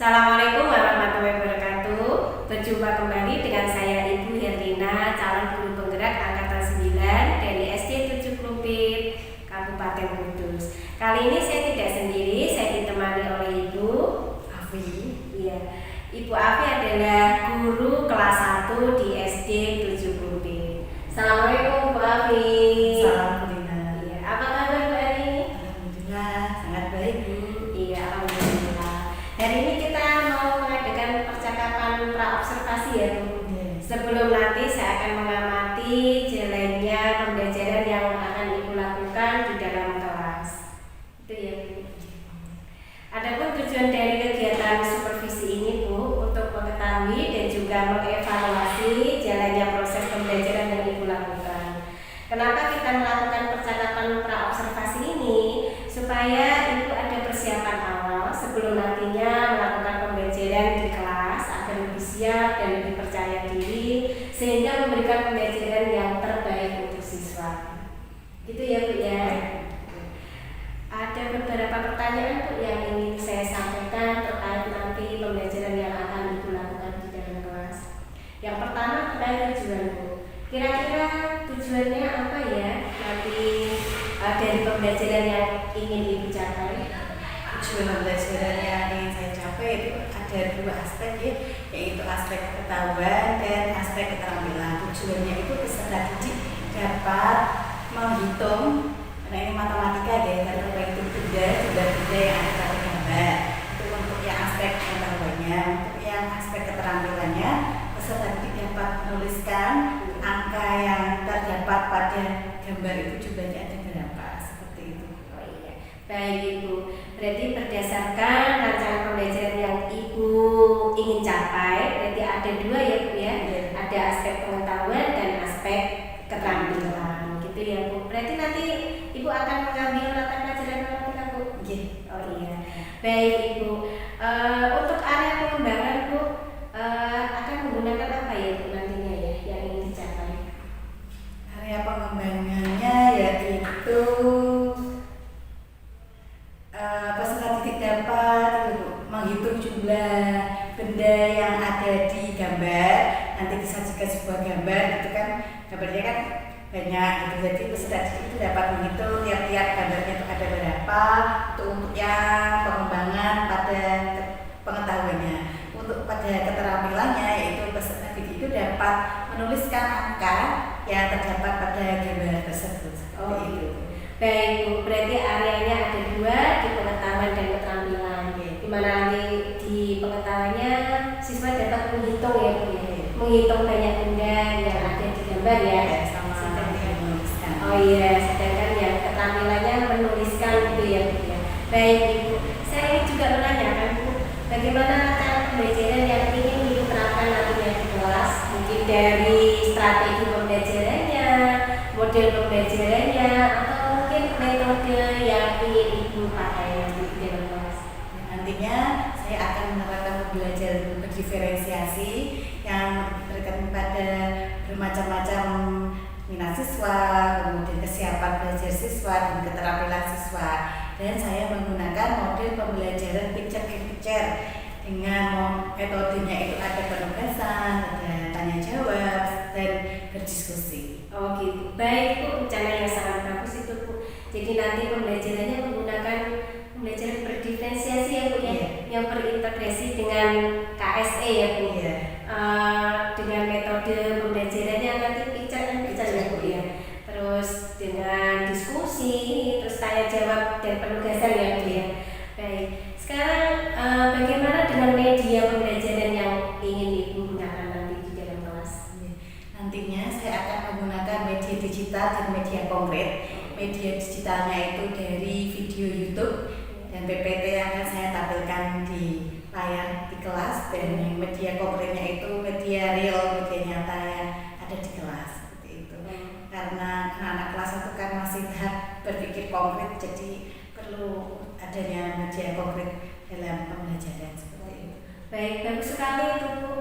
Assalamualaikum warahmatullahi wabarakatuh. Berjumpa kembali dengan saya Ibu Herlina, calon guru penggerak angkatan 9 dari SD 7 Klumpit, Kabupaten Kudus. Kali ini saya tidak sendiri, saya ditemani oleh Ibu Afi. Iya, Ibu Afi adalah guru kelas 1 di SD 7 Klumpit. Assalamualaikum Bu Afi. Salam Herlina. Iya, apa kabar Bu hari ini? Alhamdulillah sangat baik Bu. Iya, alhamdulillah. Hari ini kita mau mengadakan percakapan praobservasi ya Bu. Sebelum nanti saya akan mengamati jalannya pembelajaran yang akan Ibu lakukan di dalam kelas. Itu ya Bu. Adapun tujuan dari kegiatan supervisi ini Bu, untuk mengetahui dan juga mengevaluasi jalannya proses pembelajaran yang Ibu lakukan. Kenapa kita melakukan percakapan praobservasi ini? Supaya Ibu ada persiapan awal sebelum nantinya melakukan pembelajaran di kelas agar lebih siap dan lebih percaya diri sehingga memberikan pembelajaran yang terbaik untuk siswa. Gitu ya Bu ya. Ada beberapa pertanyaan Bu yang ingin saya sampaikan terkait nanti pembelajaran yang akan Ibu lakukan di dalam kelas. Yang pertama terkait tujuan Bu. Kira-kira tujuannya apa ya nanti dari pembelajaran yang ingin Ibu capai? Tujuan pembelajaran yang ingin saya capai itu ada dua aspek ya, yaitu aspek pengetahuan dan aspek keterampilan. Tujuannya itu peserta didik dapat menghitung, karena ini matematika ya, karena menghitung benda yang ada pada gambar. Itu untuk yang aspek pengetahuannya. Untuk yang aspek keterampilannya, peserta didik dapat menuliskan angka yang terdapat pada gambar itu jumlahnya ada berapa, seperti itu. Oh iya, baik Ibu. Berarti berdasarkan rancangan pembelajaran yang Ibu ingin capai, berarti ada dua ya Bu ya. Ada aspek pengetahuan dan aspek keterampilan, gitu ya Bu. Berarti nanti Ibu akan mengambil mata pelajaran apa Bu? Oh iya, baik Ibu. Untuk area pengembangan Bu, akan menggunakan apa ya Bu nantinya ya yang ingin dicapai? Area pengembangannya yaitu peserta didik dapat menghitung jumlah benda yang ada di gambar. Nanti disajikan sebuah gambar, itu kan gambarnya kan banyak gitu. Jadi peserta didik itu dapat menghitung tiap-tiap gambarnya itu ada berapa. Untuk yang pengembangan pada pengetahuannya. Untuk pada keterampilannya yaitu peserta didik itu dapat menuliskan angka yang terdapat pada gambar tersebut. Oh itu. Baik Bu, berarti areanya ada dua, di pengetahuan dan keterampilan. Di mana nanti di pengetahuannya siswa dapat menghitung ya Bu ya. Menghitung banyak benda yang ada di gambar ya. Menuliskan. Oh iya, sedangkan yang keterampilannya menuliskan gitu ya Bu ya. Baik Ibu, saya juga menanyakan Bu, bagaimana cara pembelajaran yang ingin Ibu terapkan nantinya di kelas? Mungkin dari strategi pembelajarannya, model pembelajarannya, atau mungkin metode yang ingin Ibu pakai di dalam kelas. Nantinya saya akan menerapkan pembelajaran berdiferensiasi yang berkaitan pada bermacam-macam minat siswa, kemudian kesiapan belajar siswa dan keterampilan siswa. Dan saya menggunakan model pembelajaran picture in picture dengan metodenya itu ada penugasan, ada tanya jawab, dan berdiskusi. Oh gitu, baik Bu, rencana yang sangat bagus itu Bu. Jadi nanti pembelajarannya menggunakan pembelajaran berdiferensiasi ya Bu ya, yang berintegrasi dengan KSE ya Bu. Dengan metode pembelajarannya nanti picture in picture ya Bu ya. Terus dengan diskusi, terus tanya jawab dan penugasan ya Bu ya. Baik, sekarang bagaimana dengan media pembelajaran yang ingin Ibu gunakan nanti di dalam kelas? Nantinya saya akan menggunakan media digital dan media konkret. Media digitalnya itu dari video YouTube dan PPT yang akan saya tampilkan di layar di kelas, dan media konkretnya itu media real, media nyata yang ada di kelas, seperti itu. Karena anak kelas itu kan masih tahap berpikir konkret, jadi perlu adanya media konkret dalam pembelajaran seperti itu. Baik, bagus sekali itu Bu.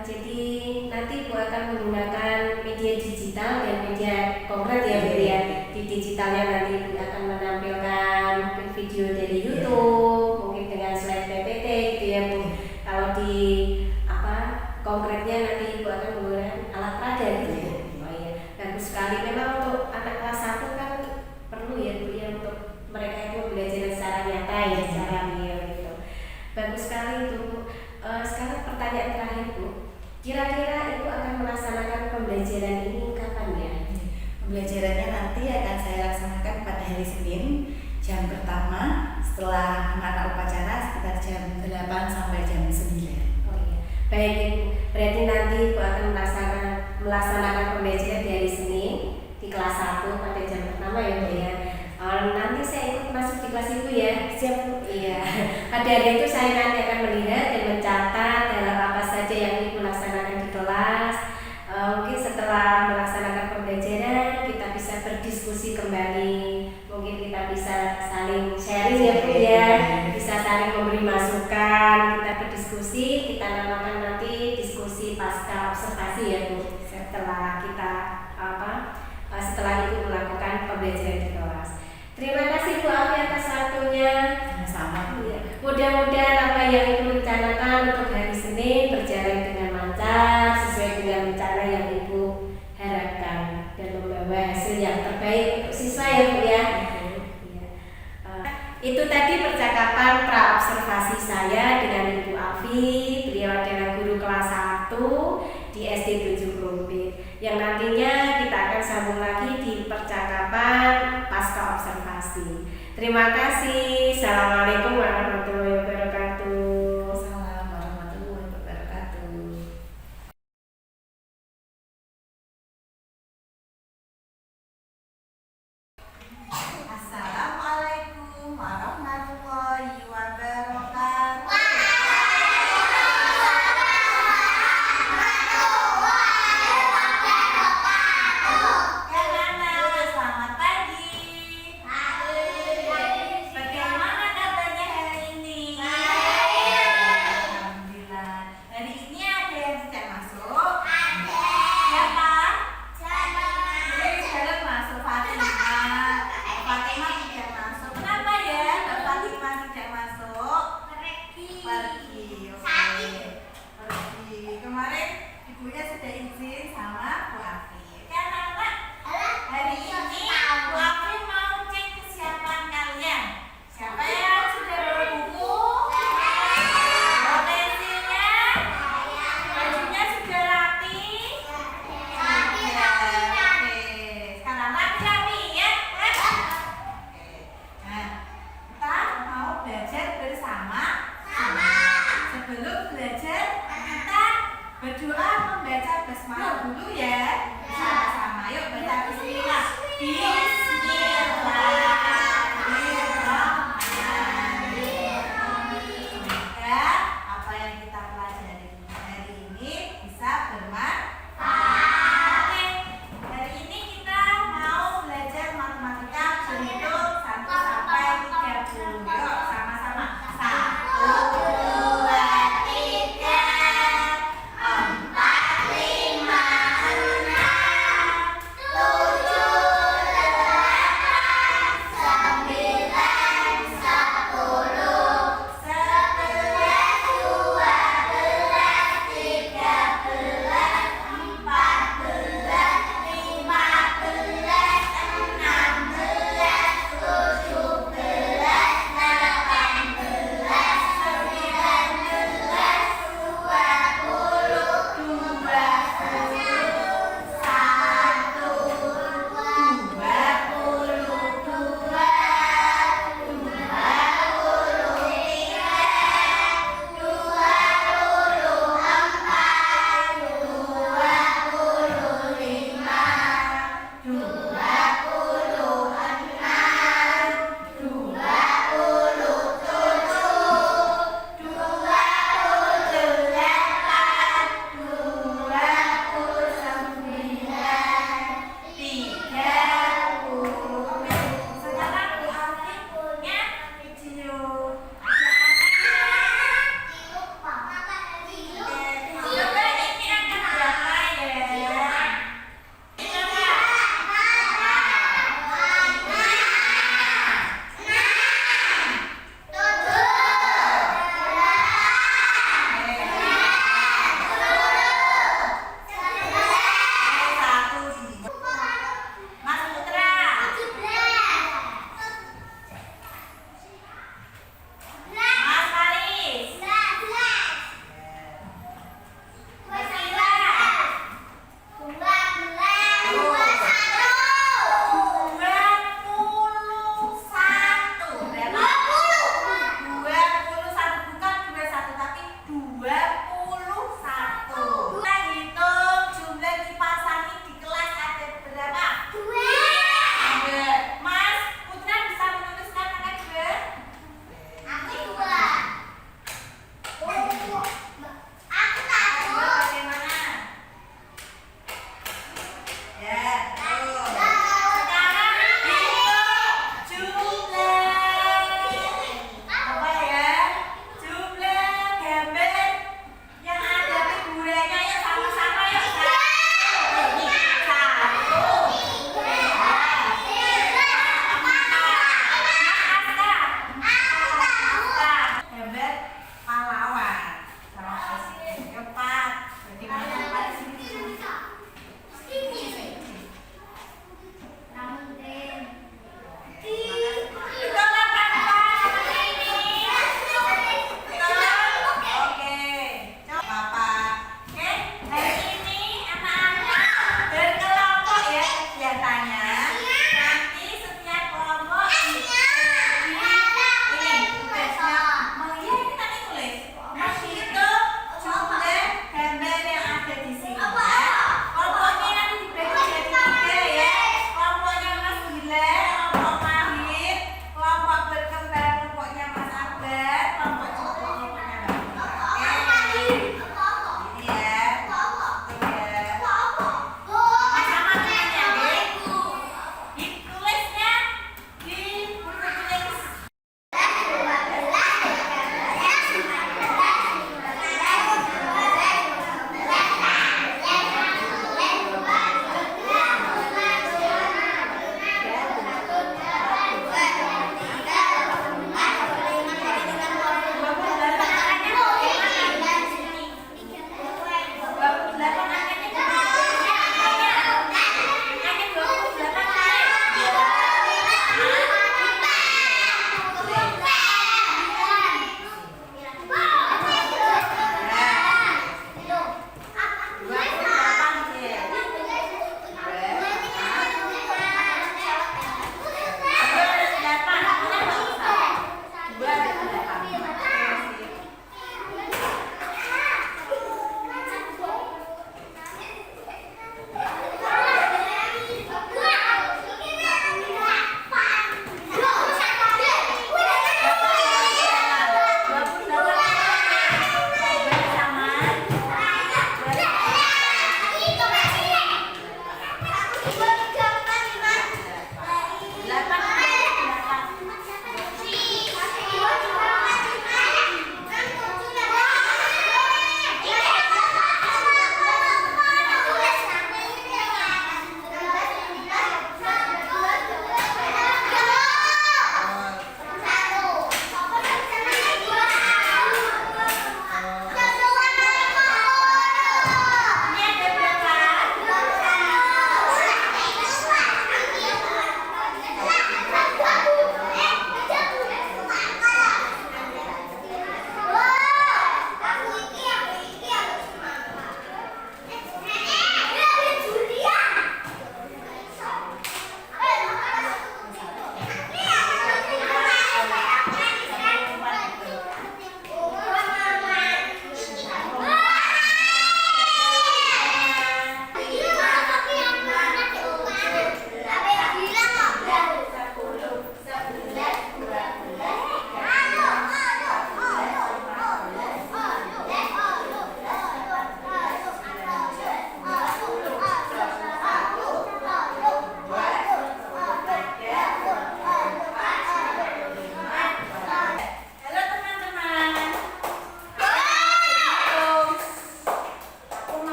Jadi nanti Bu akan menggunakan media digital dan media konkret ya Bu ya. Di digitalnya nanti Bu akan menampilkan mungkin video dari YouTube, mungkin dengan slide PPT gitu ya Bu. hari Senin jam pertama setelah mana upacara sekitar jam 8 sampai jam 9. Oh iya. Baik Ibu, berarti nanti Ibu akan melaksanakan pembelajaran di hari Senin di kelas 1 pada jam pertama ya Bu ya. Nanti saya ikut masuk di kelas Ibu ya. Siap Bu? Iya. Pada hari itu saya nanti akan melihat dan mencatat hal apa saja yang Ibu laksanakan di kelas. Mungkin setelah melaksanakan pembelajaran kita bisa berdiskusi kembali. Mungkin kita bisa saling sharing ya Bu ya. Bisa saling memberi masukan, kita berdiskusi, kita namakan nanti diskusi pasca observasi ya Bu. Setelah kita setelah itu melakukan pembelajaran di kelas. Terima kasih Bu Afi atas waktunya. Sama-sama Bu. Ya. Mudah-mudahan apa yang Ibu rencanakan untuk hari Senin berjalan dengan lancar sesuai dengan rencana yang Ibu harapkan dan membawa hasil yang terbaik untuk siswa ya Bu ya. Itu tadi percakapan pra-observasi saya dengan Ibu Afi. Beliau adalah guru kelas 1 di SD 7 Krumpit. Yang nantinya kita akan sambung lagi di percakapan pasca observasi. Terima kasih. Assalamualaikum warahmatullahi wabarakatuh. Assalamualaikum warahmatullahi wabarakatuh. Assalamualaikum warahmatullahi wabarakatuh. Anak-anak, selamat pagi. Bagaimana kabarnya hari ini?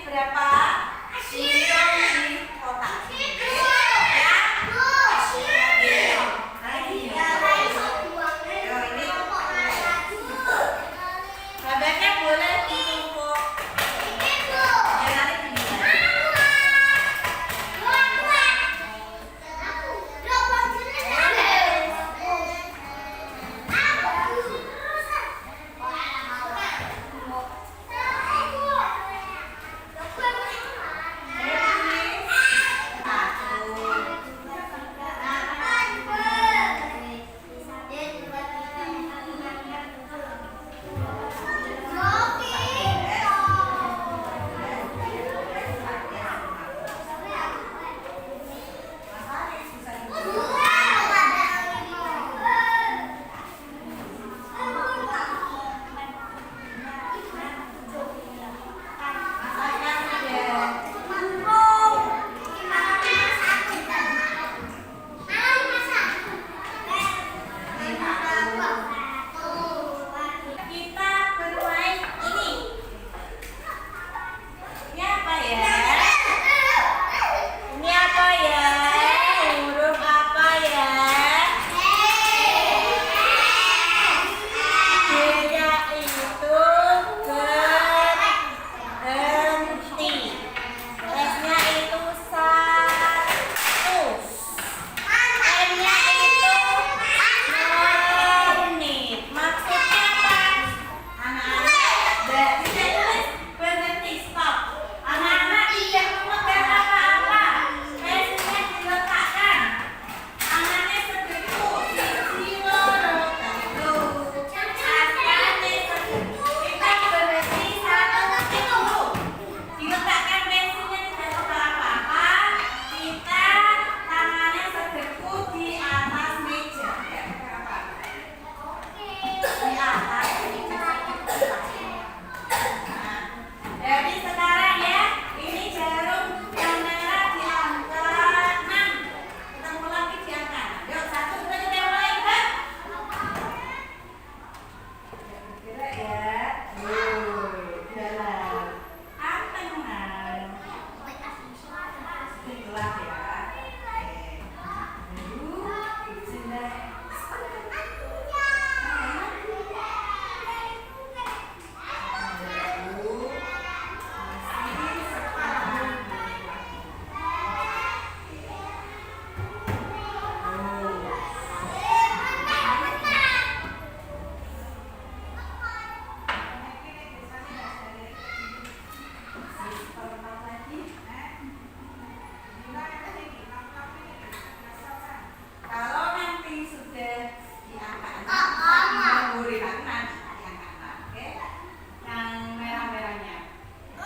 berapa? Singkong di kotak. Ya? Lagi. Yo, ini. Kabarnya boleh ditumpuk. Ya, nanti dibilang. Kita bermain ini. Ini apa ya? Ini apa ya? Huruf apa ya? Dia itu berhenti. S-nya itu 1. M-nya itu menit. Maksudnya apa? Anak-anak tidak tulis berhenti, stop. Anak-anak tidak memegang apa-apa. S-nya diletakkan. Tangannya sedeku. Siloro. Asalnya sedeku. Kita berhenti 1 detik dulu. Diletakkan pensilnya tidak memegang apa-apa. Kita tangannya sedeku di atas meja. Ya, apa? Di atas meja. Nah, jadi sekarang ya, ini jarum yang merah diangkat 6. Kita mulai lagi diangkat. Yuk, 1, 2, 3, kita mulai kan? Bergerak ya. Jalan. Antengan. Gelap ya. Kalau nanti sudah diangkat, memori nanti diangkat, oke? Yang merah-merahnya. 1,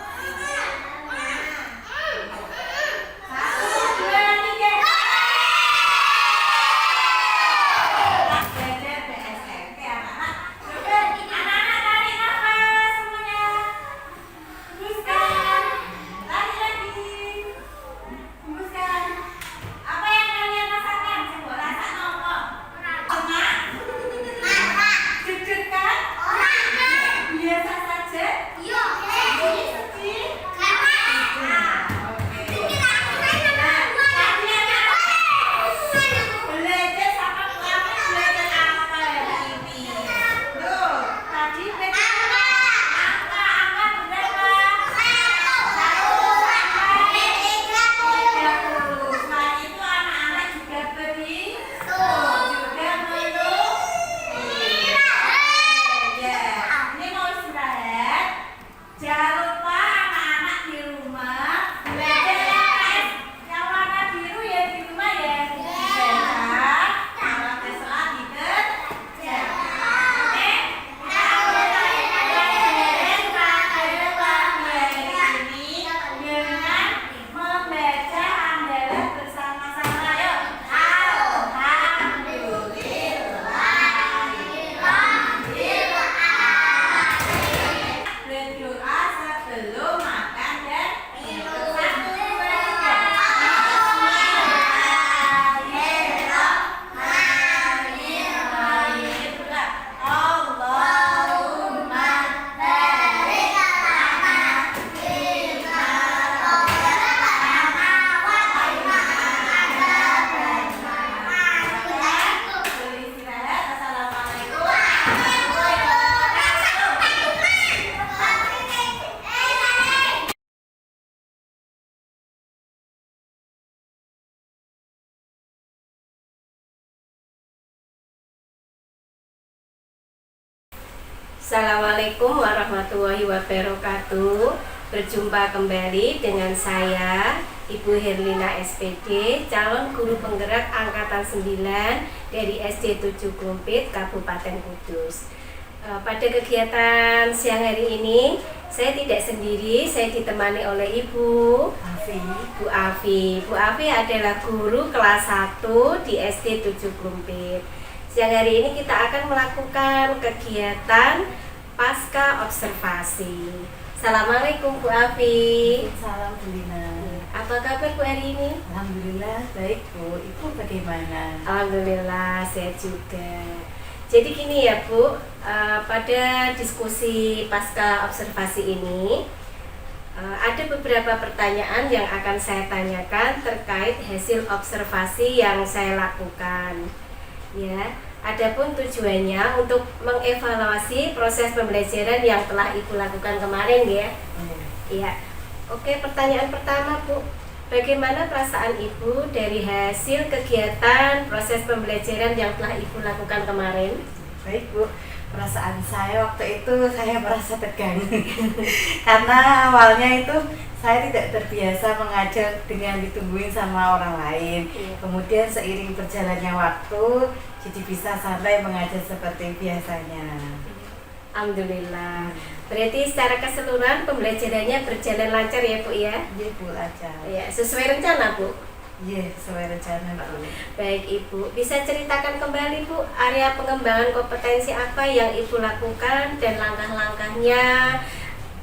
2, 3. Belajar BSN, oke anak-anak. Coba anak-anak tarik nafas semuanya. Hembuskan. Tarik lagi. Hembuskan. Apa yang kalian rasakan? Coba rasa nopo. Cuma Assalamualaikum warahmatullahi wabarakatuh. Berjumpa kembali dengan saya Ibu Herlina SPD, calon guru penggerak angkatan 9 dari SD 7 Klumpit, Kabupaten Kudus. Pada kegiatan siang hari ini saya tidak sendiri, saya ditemani oleh Ibu Bu Afi. Bu Afi adalah guru kelas 1 di SD 7 Klumpit. Siang hari ini kita akan melakukan kegiatan pasca observasi. Assalamualaikum Bu Afi. Salam Lina. Apa kabar Bu hari ini? Alhamdulillah baik Bu. Ibu bagaimana? Alhamdulillah saya juga. Jadi gini ya Bu, pada diskusi pasca observasi ini ada beberapa pertanyaan yang akan saya tanyakan terkait hasil observasi yang saya lakukan. Ya, adapun tujuannya untuk mengevaluasi proses pembelajaran yang telah Ibu lakukan kemarin ya. Iya. Oke, pertanyaan pertama Bu, bagaimana perasaan Ibu dari hasil kegiatan proses pembelajaran yang telah Ibu lakukan kemarin? Baik Bu, perasaan saya waktu itu saya merasa tegang karena awalnya itu saya tidak terbiasa mengajar dengan ditungguin sama orang lain. Kemudian seiring berjalannya waktu jadi bisa santai mengajar seperti biasanya. Alhamdulillah. Berarti secara keseluruhan pembelajarannya berjalan lancar ya Bu ya? Iya Bu, lancar. Ya, sesuai rencana Bu. Iya, sesuai rencana Bu. Baik Ibu, bisa ceritakan kembali Bu area pengembangan kompetensi apa yang Ibu lakukan dan langkah-langkahnya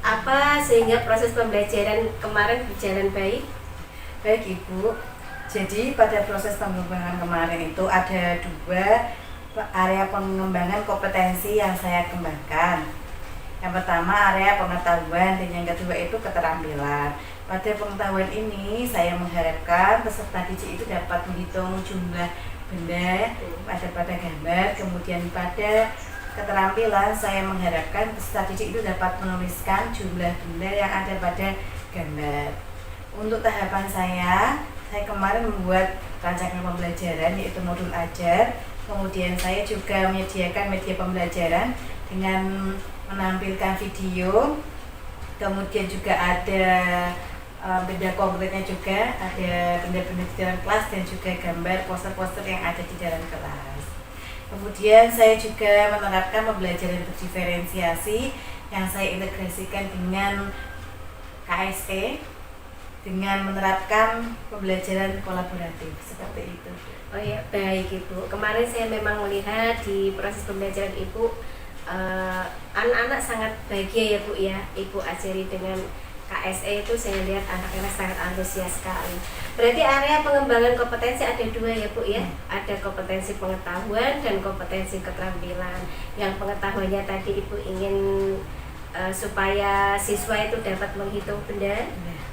apa sehingga proses pembelajaran kemarin berjalan baik? Baik Ibu, jadi pada proses pengembangan kemarin itu ada 2 area pengembangan kompetensi yang saya kembangkan. Yang pertama area pengetahuan dan yang kedua itu keterampilan. Pada pengetahuan ini saya mengharapkan peserta didik itu dapat menghitung jumlah benda pada gambar. Kemudian pada keterampilan saya mengharapkan peserta didik itu dapat menuliskan jumlah benda yang ada pada gambar. Untuk tahapan saya kemarin membuat rancangan pembelajaran yaitu modul ajar. Kemudian saya juga menyediakan media pembelajaran dengan menampilkan video. Kemudian juga ada benda konkretnya juga, ada benda-benda di dalam kelas dan juga gambar poster-poster yang ada di dalam kelas. Kemudian saya juga menerapkan pembelajaran berdiferensiasi yang saya integrasikan dengan KSE dengan menerapkan pembelajaran kolaboratif seperti itu. Oh ya, baik Ibu. Kemarin saya memang melihat di proses pembelajaran Ibu anak-anak sangat bahagia ya Bu ya. Ibu ajari dengan KSE itu saya lihat anak-anak sangat antusias sekali. Berarti area pengembangan kompetensi ada 2 ya Bu ya. Ada kompetensi pengetahuan dan kompetensi keterampilan. Yang pengetahuannya tadi Ibu ingin supaya siswa itu dapat menghitung benda.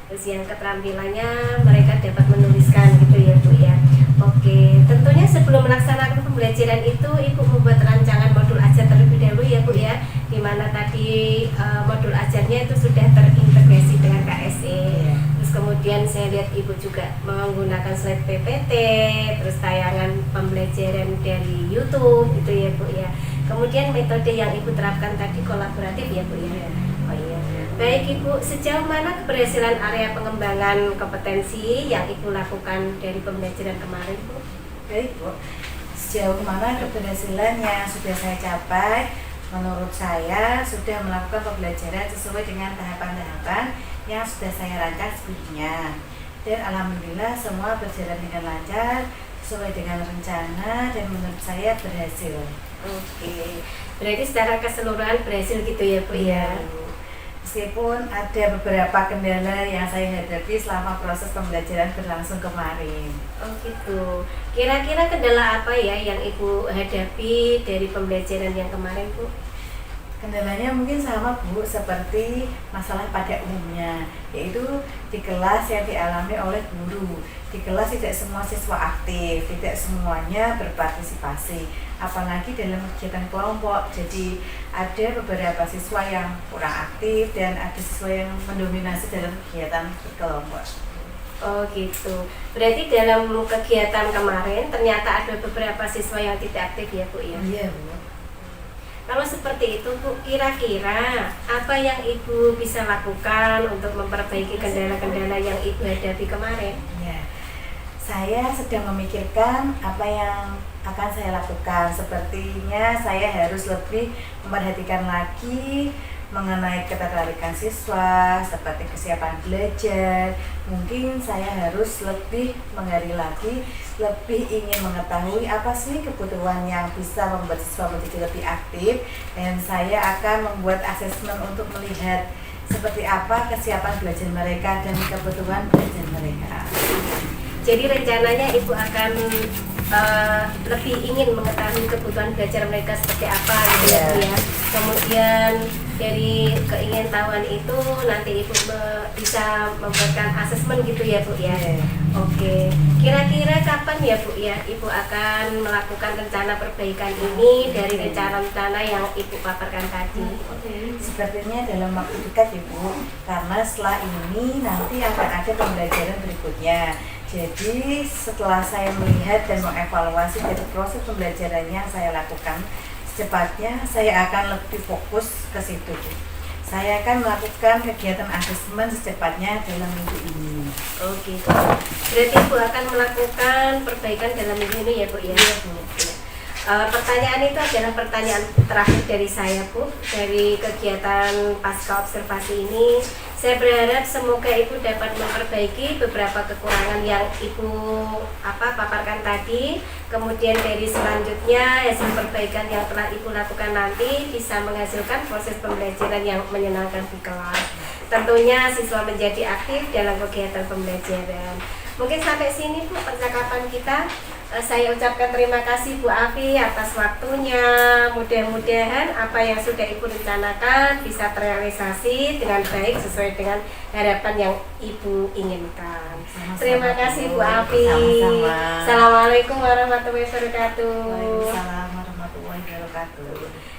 Terus yang keterampilannya mereka dapat menuliskan gitu ya Bu ya. Oke, tentunya sebelum melaksanakan pembelajaran itu Ibu membuat rancangan modul ajar terlebih dahulu ya Bu ya, di mana tadi modul ajarnya itu sudah terintegrasi dengan KSE. Terus kemudian saya lihat Ibu juga menggunakan slide PPT, terus tayangan pembelajaran dari YouTube gitu ya Bu ya. Kemudian metode yang Ibu terapkan tadi kolaboratif ya Bu ya. Oh iya. Baik Ibu, sejauh mana keberhasilan area pengembangan kompetensi yang Ibu lakukan dari pembelajaran kemarin Bu? Baik Bu, sejauh mana keberhasilan yang sudah saya capai? Menurut saya sudah melakukan pembelajaran sesuai dengan tahapan-tahapan yang sudah saya rancang sebelumnya. Dan alhamdulillah semua berjalan dengan lancar, sesuai dengan rencana dan menurut saya berhasil. Oke, berarti secara keseluruhan berhasil gitu ya Bu ya? Meskipun ada beberapa kendala yang saya hadapi selama proses pembelajaran berlangsung kemarin. Oh gitu. Kira-kira kendala apa ya yang Ibu hadapi dari pembelajaran yang kemarin Bu? Kendalanya mungkin sama Bu, seperti masalah pada umumnya, yaitu di kelas yang dialami oleh guru. Di kelas tidak semua siswa aktif, tidak semuanya berpartisipasi, apalagi dalam kegiatan kelompok. Jadi ada beberapa siswa yang kurang aktif dan ada siswa yang mendominasi dalam kegiatan kelompok. Oh gitu. Berarti dalam kegiatan kemarin ternyata ada beberapa siswa yang tidak aktif ya Bu ya? Iya Bu. Kalau seperti itu Bu, kira-kira apa yang Ibu bisa lakukan untuk memperbaiki kendala-kendala yang Ibu hadapi kemarin? Ya, saya sedang memikirkan apa yang akan saya lakukan. Sepertinya saya harus lebih memperhatikan lagi mengenai ketertarikan siswa, seperti kesiapan belajar. Mungkin saya harus lebih menggali lagi, lebih ingin mengetahui apa sih kebutuhan yang bisa membuat siswa menjadi lebih aktif, dan saya akan membuat asesmen untuk melihat seperti apa kesiapan belajar mereka dan kebutuhan belajar mereka. Jadi rencananya Ibu akan lebih ingin mengetahui kebutuhan belajar mereka seperti apa gitu ya Bu ya. Kemudian dari keingintahuan itu nanti Ibu bisa membuatkan asesmen gitu ya Bu ya. Oke. Kira-kira kapan ya Bu ya Ibu akan melakukan rencana perbaikan ini dari rencana-rencana yang Ibu paparkan tadi? Sepertinya dalam waktu dekat Ibu, karena setelah ini nanti akan ada pembelajaran berikutnya. Jadi setelah saya melihat dan mengevaluasi dari proses pembelajaran yang saya lakukan, secepatnya saya akan lebih fokus ke situ. Saya akan melakukan kegiatan asesmen secepatnya dalam minggu ini. Oh gitu. Berarti Ibu akan melakukan perbaikan dalam minggu ini ya Bu ya? Iya Bu. Pertanyaan itu adalah pertanyaan terakhir dari saya Bu. Dari kegiatan pasca observasi ini, saya berharap semoga Ibu dapat memperbaiki beberapa kekurangan yang Ibu paparkan tadi. Kemudian dari selanjutnya hasil perbaikan yang telah Ibu lakukan nanti bisa menghasilkan proses pembelajaran yang menyenangkan di kelas. Tentunya siswa menjadi aktif dalam kegiatan pembelajaran. Mungkin sampai sini Bu percakapan kita. Saya ucapkan terima kasih Bu Afi atas waktunya. Mudah-mudahan apa yang sudah Ibu rencanakan bisa terrealisasi dengan baik sesuai dengan harapan yang Ibu inginkan. Terima kasih Bu Afi. Sama-sama. Assalamualaikum warahmatullahi wabarakatuh. Waalaikumsalam warahmatullahi wabarakatuh.